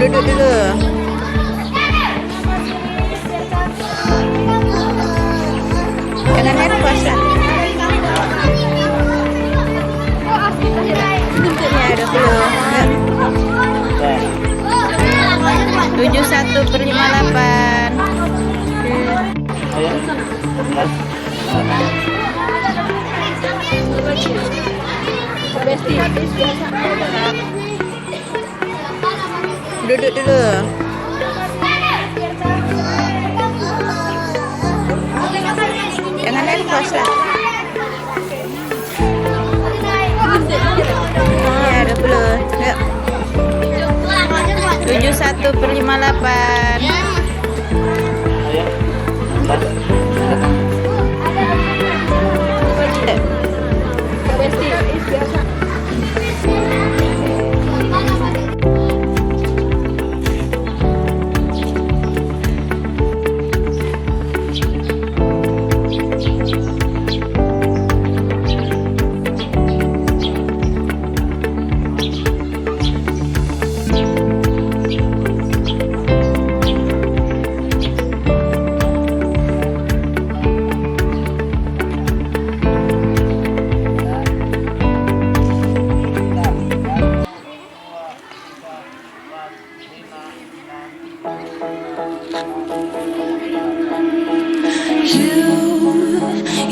Duduk dulu. Jangan nervous lah. Ya, 20. 71/58. Duduk dulu. Jangan nervous lah. Ya, 20. Yuk. 71/58.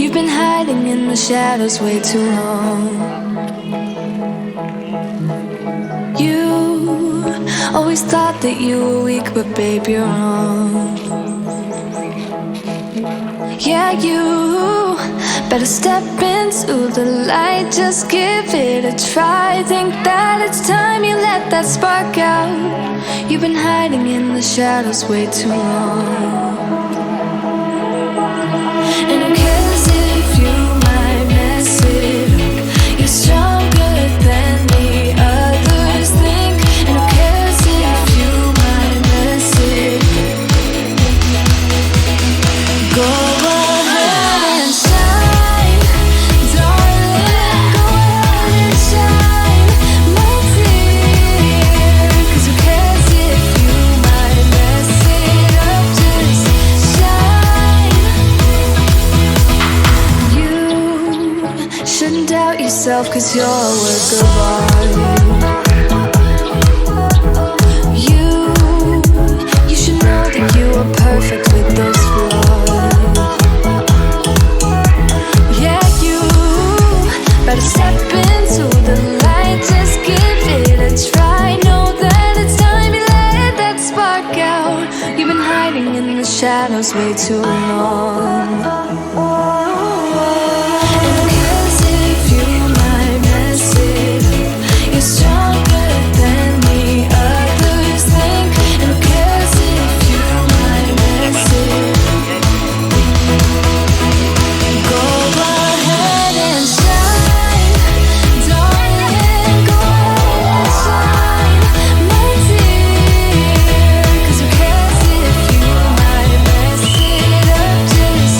You've been hiding in the shadows way too long. You always thought that you were weak, but babe, you're wrong. Yeah, you better step into the light, just give it a try. Think that it's time you let that spark out. You've been hiding in the shadows way too long. And who cares if you might mess it up? You're stronger than the others think. And who cares if you might mess it up? Go ahead and shine, darling. Go ahead and shine, my dear. 'Cause who cares if you might mess it up? Just shine. Shouldn't doubt yourself, 'cause you're a work of art. You should know that you are perfect with those flaws. Yeah, you better step into the light, just give it a try. Know that it's time you let that spark out. You've been hiding in the shadows way too long. Stronger than the others think. And who cares if you might mess it up? Go ahead and shine, darling. Go ahead and shine, my dear. 'Cause who cares if you might mess it up? Just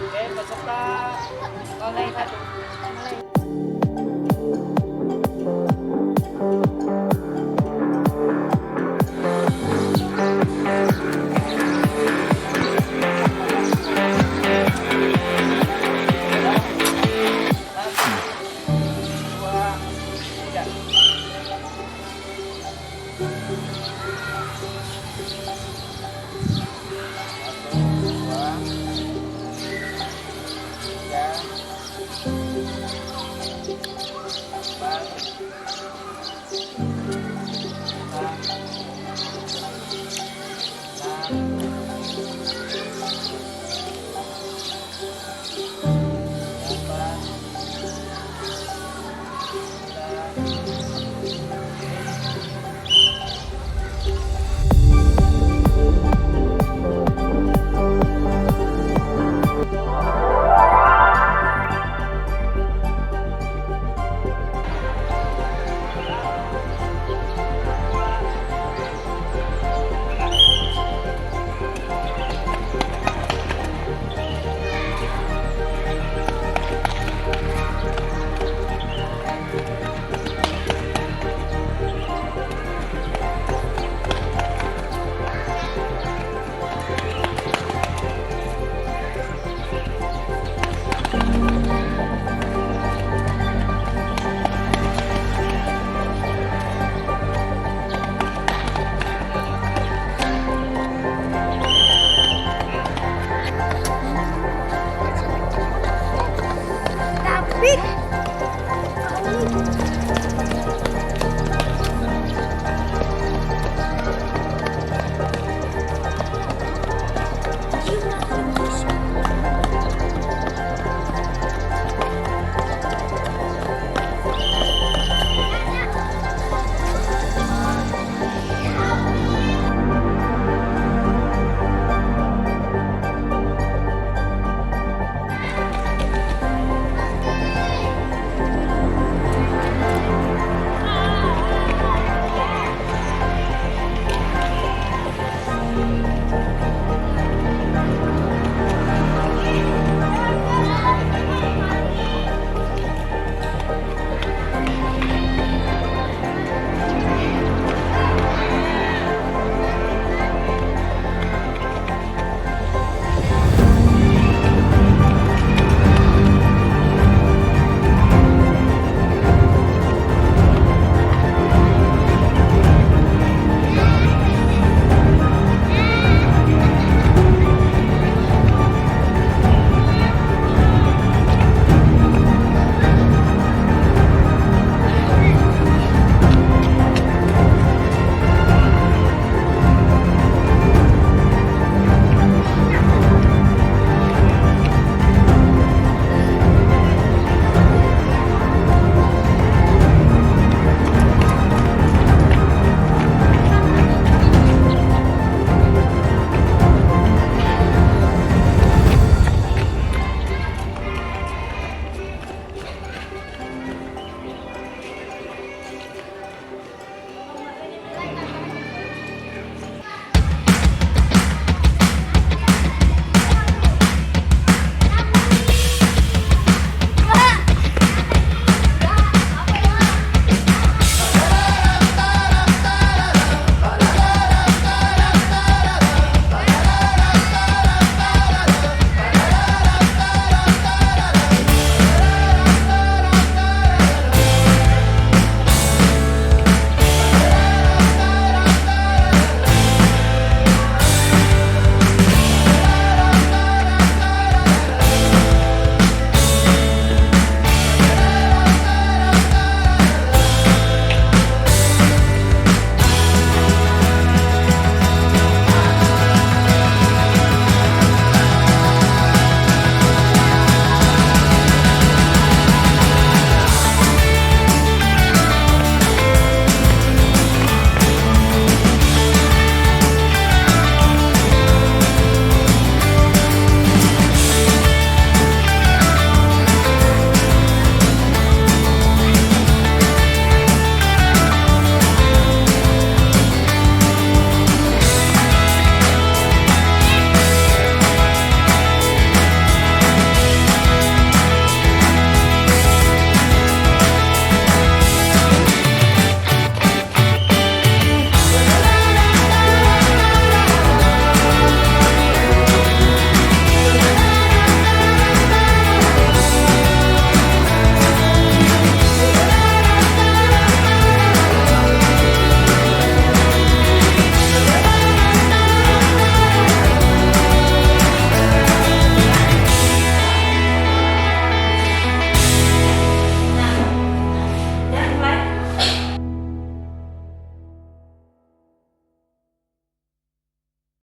Oke, peserta mulai satu. Mulai.